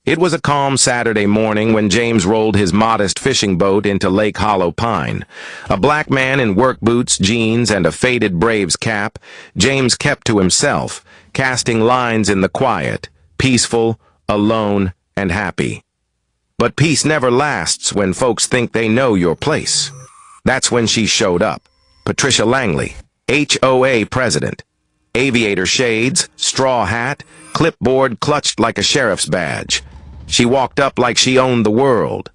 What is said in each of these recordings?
It was a calm Saturday morning when James rolled his modest fishing boat into Lake Hollow Pine. A black man in work boots, jeans, and a faded Braves cap, James kept to himself, casting lines in the quiet, peaceful, alone, and happy. But peace never lasts when folks think they know your place. That's when she showed up. Patricia Langley, HOA president. Aviator shades, straw hat, clipboard clutched like a sheriff's badge. She walked up like she owned the world.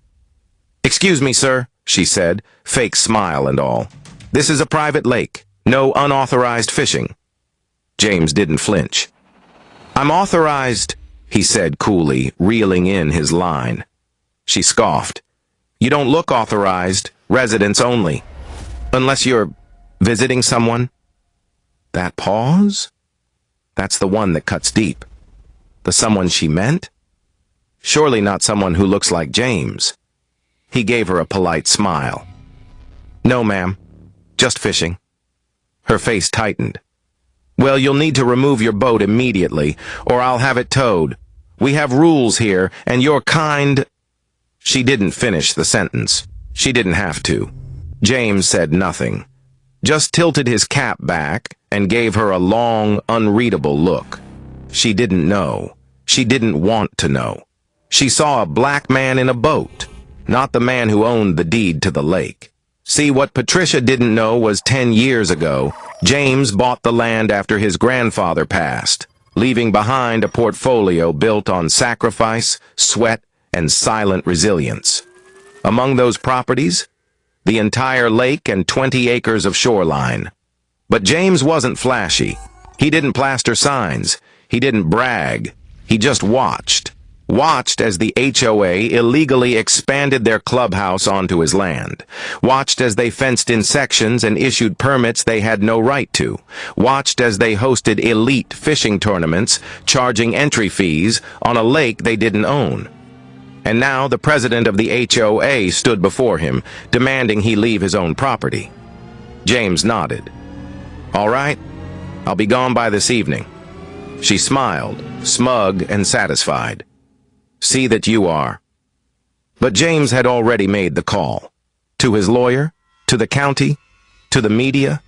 "Excuse me, sir," she said, fake smile and all. "This is a private lake. No unauthorized fishing." James didn't flinch. "I'm authorized," he said coolly, reeling in his line. She scoffed. "You don't look authorized. Residents only. Unless you're visiting someone." That pause? That's the one that cuts deep. The someone she meant? Surely not someone who looks like James. He gave her a polite smile. "No, ma'am. Just fishing." Her face tightened. "Well, you'll need to remove your boat immediately, or I'll have it towed. We have rules here, and you're kind—" She didn't finish the sentence. She didn't have to. James said nothing, just tilted his cap back and gave her a long, unreadable look. She didn't know. She didn't want to know. She saw a black man in a boat, not the man who owned the deed to the lake. See, what Patricia didn't know was 10 years ago, James bought the land after his grandfather passed, leaving behind a portfolio built on sacrifice, sweat, and silent resilience. Among those properties, the entire lake and 20 acres of shoreline. But James wasn't flashy. He didn't plaster signs. He didn't brag. He just watched. Watched as the HOA illegally expanded their clubhouse onto his land. Watched as they fenced in sections and issued permits they had no right to. Watched as they hosted elite fishing tournaments, charging entry fees on a lake they didn't own. And now the president of the HOA stood before him, demanding he leave his own property. James nodded. "All right, I'll be gone by this evening." She smiled, smug and satisfied. "See that you are." But James had already made the call. To his lawyer, to the county, to the media.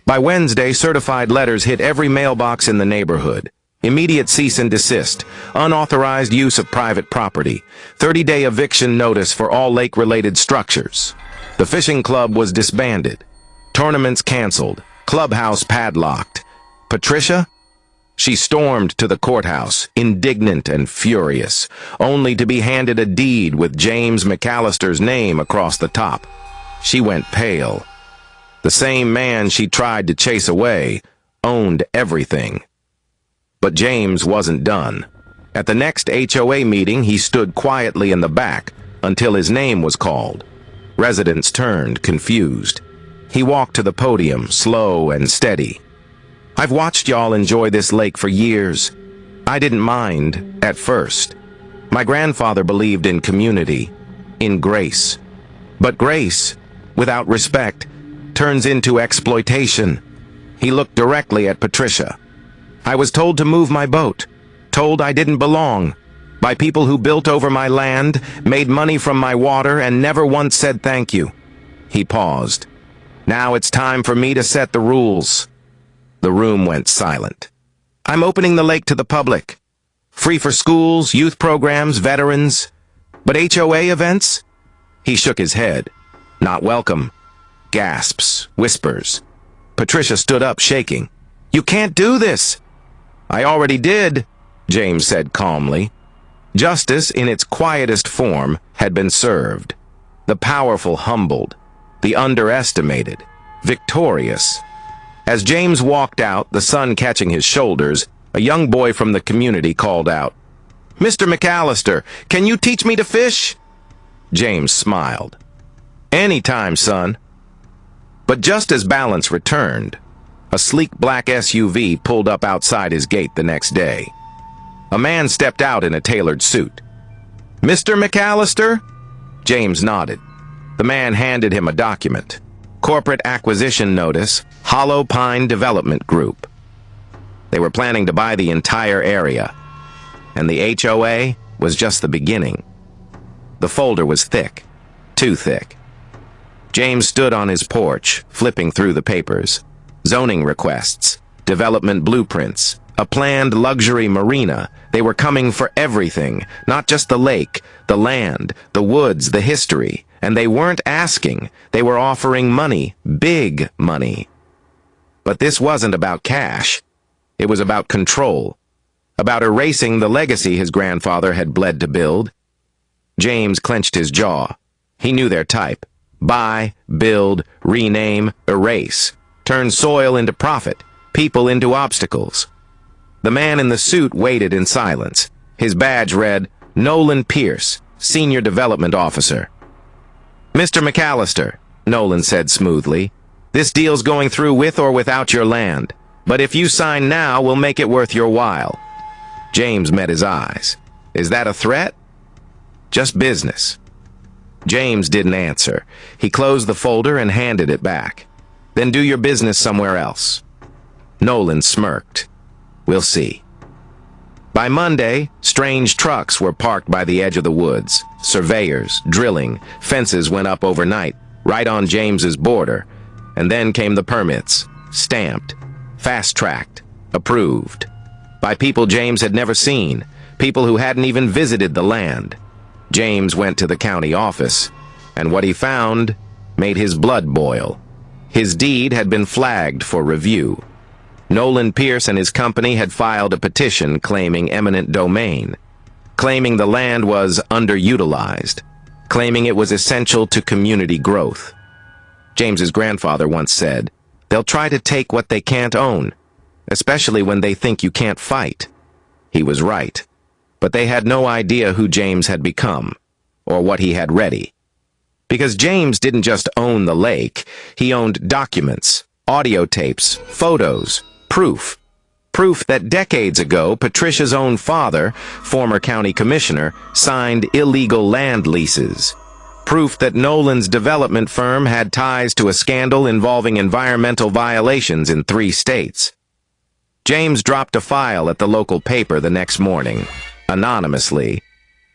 By Wednesday, certified letters hit every mailbox in the neighborhood. Immediate cease and desist, unauthorized use of private property, 30-day eviction notice for all lake-related structures. The fishing club was disbanded, tournaments canceled, clubhouse padlocked. Patricia? She stormed to the courthouse, indignant and furious, only to be handed a deed with James McAllister's name across the top. She went pale. The same man she tried to chase away owned everything. But James wasn't done. At the next HOA meeting, he stood quietly in the back until his name was called. Residents turned, confused. He walked to the podium, slow and steady. "I've watched y'all enjoy this lake for years. I didn't mind at first. My grandfather believed in community, in grace. But grace, without respect, turns into exploitation." He looked directly at Patricia. "I was told to move my boat, told I didn't belong, by people who built over my land, made money from my water, and never once said thank you." He paused. "Now it's time for me to set the rules." The room went silent. "I'm opening the lake to the public. Free for schools, youth programs, veterans. But HOA events?" He shook his head. "Not welcome." Gasps, whispers. Patricia stood up, shaking. "You can't do this." "I already did," James said calmly. Justice, in its quietest form, had been served. The powerful humbled, the underestimated, victorious. As James walked out, the sun catching his shoulders, a young boy from the community called out, "Mr. McAllister, can you teach me to fish?" James smiled. "Anytime, son." But just as balance returned, a sleek black SUV pulled up outside his gate the next day. A man stepped out in a tailored suit. "Mr. McAllister?" James nodded. The man handed him a document. Corporate acquisition notice, Hollow Pine Development Group. They were planning to buy the entire area, and the HOA was just the beginning. The folder was thick, too thick. James stood on his porch, flipping through the papers. Zoning requests, development blueprints, a planned luxury marina. They were coming for everything, not just the lake, the land, the woods, the history. And they weren't asking. They were offering money, big money. But this wasn't about cash. It was about control, about erasing the legacy his grandfather had bled to build. James clenched his jaw. He knew their type. Buy, build, rename, erase. Turn soil into profit, people into obstacles. The man in the suit waited in silence. His badge read, Nolan Pierce, Senior Development Officer. Mr. McAllister, Nolan said smoothly, this deal's going through with or without your land. But if you sign now, we'll make it worth your while. James met his eyes. Is that a threat? Just business. James didn't answer. He closed the folder and handed it back. Then do your business somewhere else. Nolan smirked. We'll see. By Monday, strange trucks were parked by the edge of the woods. Surveyors, drilling, fences went up overnight, right on James's border. And then came the permits, stamped, fast-tracked, approved. By people James had never seen, people who hadn't even visited the land. James went to the county office, and what he found made his blood boil. His deed had been flagged for review. Nolan Pierce and his company had filed a petition claiming eminent domain, claiming the land was underutilized, claiming it was essential to community growth. James's grandfather once said, they'll try to take what they can't own, especially when they think you can't fight. He was right, but they had no idea who James had become, or what he had ready. Because James didn't just own the lake, he owned documents, audio tapes, photos, proof. Proof that decades ago, Patricia's own father, former county commissioner, signed illegal land leases. Proof that Nolan's development firm had ties to a scandal involving environmental violations in 3 states. James dropped a file at the local paper the next morning, anonymously.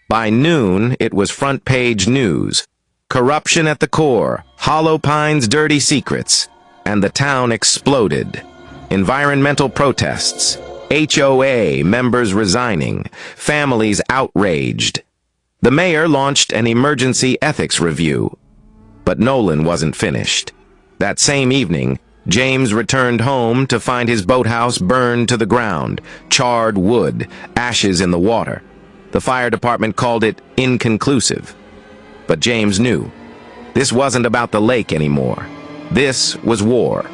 By noon, it was front-page news. Corruption at the core, Hollow Pines' dirty secrets, and the town exploded. Environmental protests, HOA members resigning, families outraged. The mayor launched an emergency ethics review. But Nolan wasn't finished. That same evening, James returned home to find his boathouse burned to the ground, charred wood, ashes in the water. The fire department called it inconclusive. But James knew. This wasn't about the lake anymore. This was war.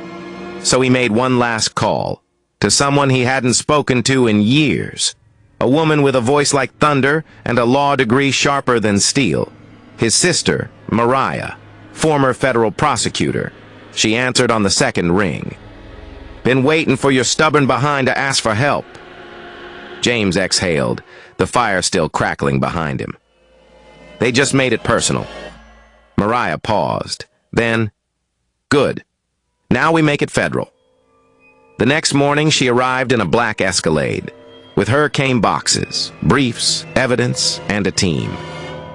So he made one last call, to someone he hadn't spoken to in years. A woman with a voice like thunder and a law degree sharper than steel. His sister, Mariah, former federal prosecutor. She answered on the second ring. Been waiting for your stubborn behind to ask for help. James exhaled, the fire still crackling behind him. They just made it personal. Mariah paused. Then, good. Now we make it federal. The next morning, she arrived in a black Escalade. With her came boxes, briefs, evidence, and a team.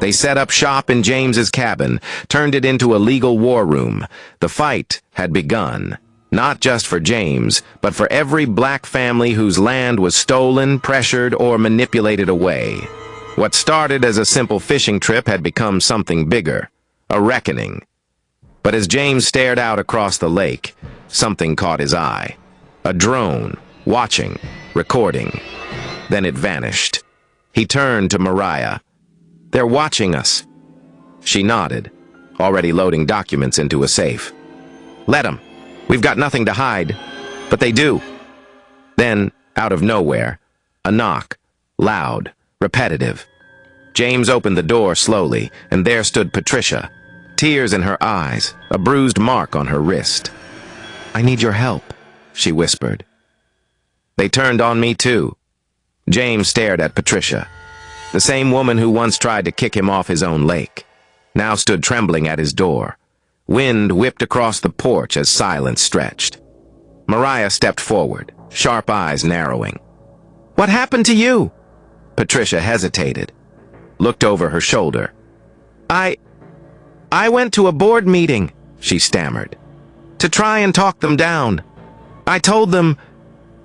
They set up shop in James's cabin, turned it into a legal war room. The fight had begun, not just for James, but for every black family whose land was stolen, pressured, or manipulated away. What started as a simple fishing trip had become something bigger, a reckoning. But as James stared out across the lake, something caught his eye. A drone, watching, recording. Then it vanished. He turned to Mariah. They're watching us. She nodded, already loading documents into a safe. Let them. We've got nothing to hide. But they do. Then, out of nowhere, a knock, loud, repetitive. James opened the door slowly, and there stood Patricia, tears in her eyes, a bruised mark on her wrist. I need your help, she whispered. They turned on me too. James stared at Patricia. The same woman who once tried to kick him off his own lake, now stood trembling at his door. Wind whipped across the porch as silence stretched. Mariah stepped forward, sharp eyes narrowing. What happened to you? Patricia hesitated. looked over her shoulder. I went to a board meeting, she stammered, to try and talk them down. I told them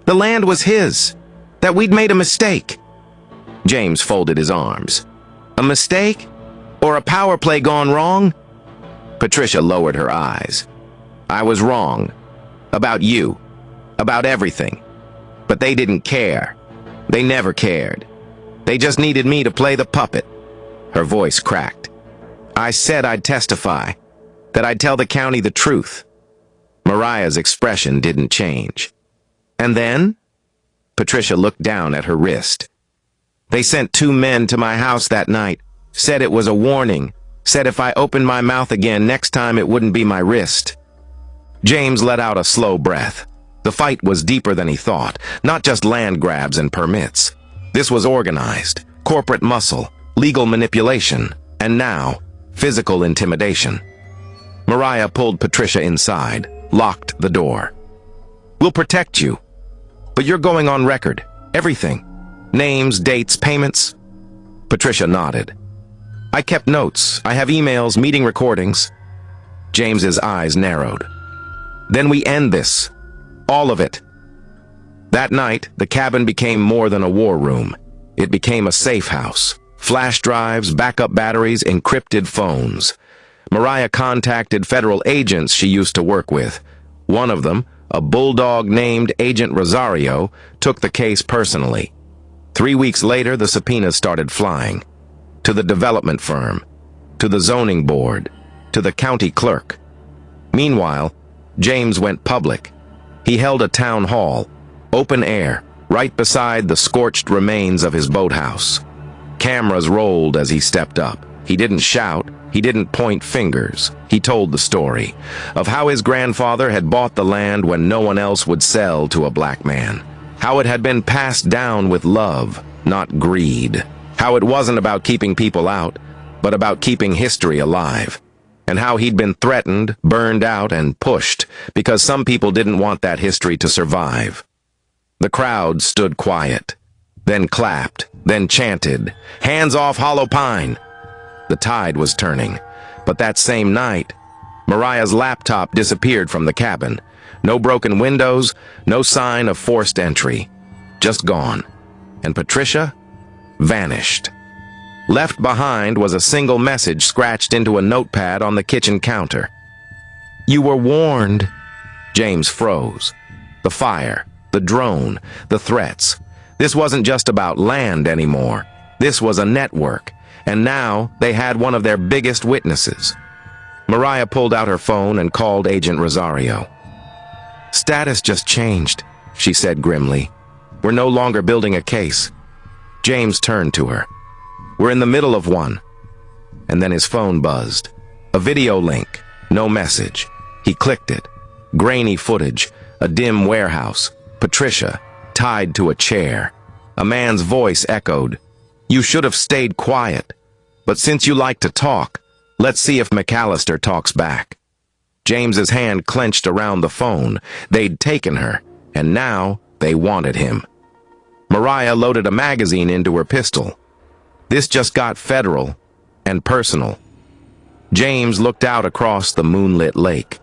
the land was his, that we'd made a mistake. James folded his arms. A mistake? Or a power play gone wrong? Patricia lowered her eyes. I was wrong. About you. About everything. But they didn't care. They never cared. They just needed me to play the puppet. Her voice cracked. I said I'd testify, that I'd tell the county the truth. Mariah's expression didn't change. And then? Patricia looked down at her wrist. They sent 2 men to my house that night, said it was a warning, said if I opened my mouth again next time it wouldn't be my wrist. James let out a slow breath. The fight was deeper than he thought, not just land grabs and permits. This was organized, corporate muscle, legal manipulation, and now, physical intimidation. Mariah pulled Patricia inside, locked the door. We'll protect you, but you're going on record, everything. Names, dates, payments. Patricia nodded. I kept notes. I have emails, meeting recordings. James's eyes narrowed. Then we end this. All of it. That night, the cabin became more than a war room. It became a safe house. Flash drives, backup batteries, encrypted phones. Mariah contacted federal agents she used to work with. One of them, a bulldog named Agent Rosario, took the case personally. 3 weeks later, the subpoenas started flying. To the development firm, to the zoning board, to the county clerk. Meanwhile, James went public. He held a town hall, open air, right beside the scorched remains of his boathouse. Cameras rolled as he stepped up. He didn't shout, he didn't point fingers. He told the story of how his grandfather had bought the land when no one else would sell to a black man. How it had been passed down with love, not greed. How it wasn't about keeping people out, but about keeping history alive. And how he'd been threatened, burned out, and pushed because some people didn't want that history to survive. The crowd stood quiet, then clapped, then chanted, "Hands off Hollow Pine!" The tide was turning, but that same night, Mariah's laptop disappeared from the cabin. No broken windows, no sign of forced entry. Just gone. And Patricia vanished. Left behind was a single message scratched into a notepad on the kitchen counter. You were warned. James froze. The fire, the drone, the threats. This wasn't just about land anymore. This was a network, and now they had one of their biggest witnesses. Mariah pulled out her phone and called Agent Rosario. Status just changed, she said grimly. We're no longer building a case. James turned to her. We're in the middle of one. And then his phone buzzed. A video link, no message. He clicked it. Grainy footage, a dim warehouse, Patricia, tied to a chair. A man's voice echoed. You should have stayed quiet. But since you like to talk, let's see if McAllister talks back. James's hand clenched around the phone. They'd taken her, and now they wanted him. Mariah loaded a magazine into her pistol. This just got federal and personal. James looked out across the moonlit lake.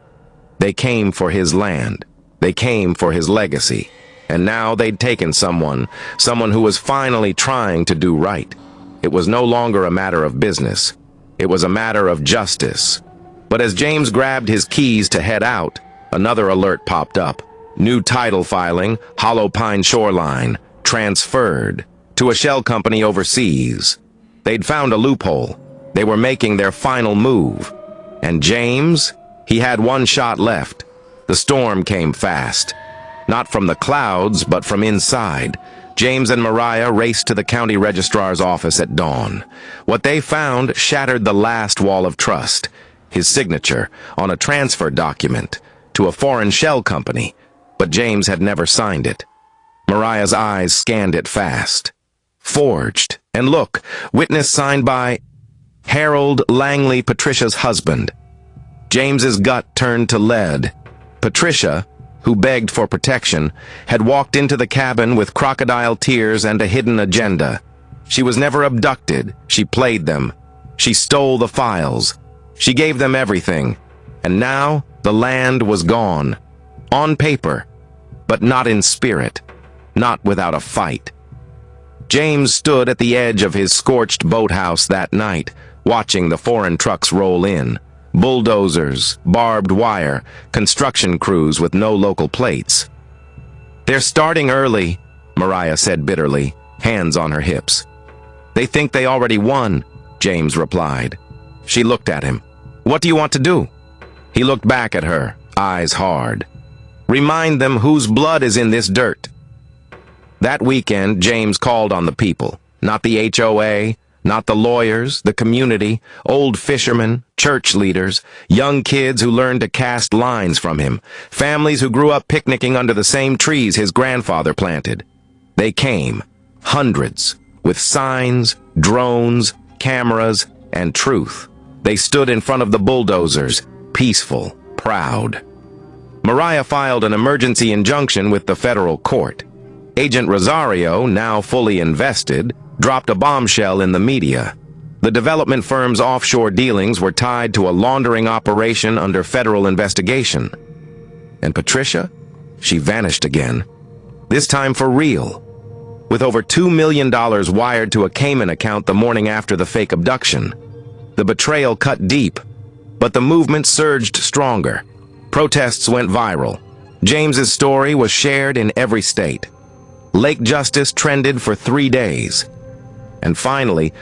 They came for his land. They came for his legacy. And now they'd taken someone who was finally trying to do right. It was no longer a matter of business. It was a matter of justice. But as James grabbed his keys to head out, another alert popped up. New title filing, Hollow Pine Shoreline, transferred to a shell company overseas. They'd found a loophole. They were making their final move. And James, he had one shot left. The storm came fast. Not from the clouds, but from inside. James and Mariah raced to the county registrar's office at dawn. What they found shattered the last wall of trust. His signature on a transfer document to a foreign shell company, but James had never signed it. Mariah's eyes scanned it fast. Forged. And look, witness signed by Harold Langley, Patricia's husband. James's gut turned to lead. Patricia, who begged for protection, had walked into the cabin with crocodile tears and a hidden agenda. She was never abducted. She played them. She stole the files. She gave them everything. And now the land was gone. On paper, but not in spirit. Not without a fight. James stood at the edge of his scorched boathouse that night, watching the foreign trucks roll in. Bulldozers, barbed wire, construction crews with no local plates. "They're starting early," Mariah said bitterly, hands on her hips. "They think they already won," James replied. She looked at him. "What do you want to do?" He looked back at her, eyes hard. "Remind them whose blood is in this dirt." That weekend, James called on the people, not the HOA, not the lawyers, the community, old fishermen, church leaders, young kids who learned to cast lines from him, families who grew up picnicking under the same trees his grandfather planted. They came, hundreds, with signs, drones, cameras, and truth. They stood in front of the bulldozers, peaceful, proud. Mariah filed an emergency injunction with the federal court. Agent Rosario, now fully invested, dropped a bombshell in the media. The development firm's offshore dealings were tied to a laundering operation under federal investigation. And Patricia? She vanished again. This time for real. With over $2 million wired to a Cayman account the morning after the fake abduction. The betrayal cut deep, but the movement surged stronger. Protests went viral. James's story was shared in every state. Lake justice trended for 3 days. And finally,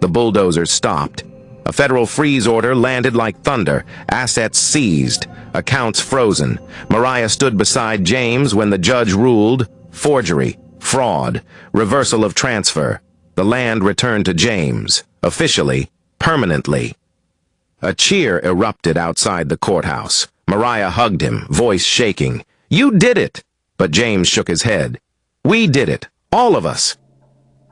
the bulldozers stopped. A federal freeze order landed like thunder, assets seized, accounts frozen. Mariah stood beside James when the judge ruled forgery, fraud, reversal of transfer. The land returned to James, officially, permanently. A cheer erupted outside the courthouse. Mariah hugged him, voice shaking. "You did it!" But James shook his head. "We did it, all of us."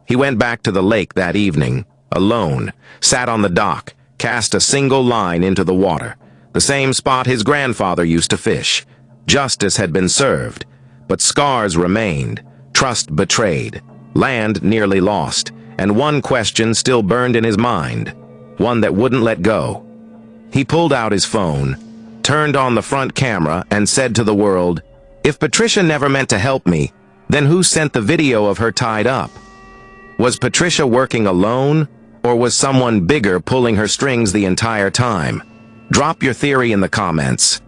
He went back to the lake that evening, alone, sat on the dock, cast a single line into the water, the same spot his grandfather used to fish. Justice had been served, but scars remained, trust betrayed, land nearly lost, and one question still burned in his mind, one that wouldn't let go. He pulled out his phone, turned on the front camera, and said to the world, "If Patricia never meant to help me, then who sent the video of her tied up? Was Patricia working alone, or was someone bigger pulling her strings the entire time? Drop your theory in the comments.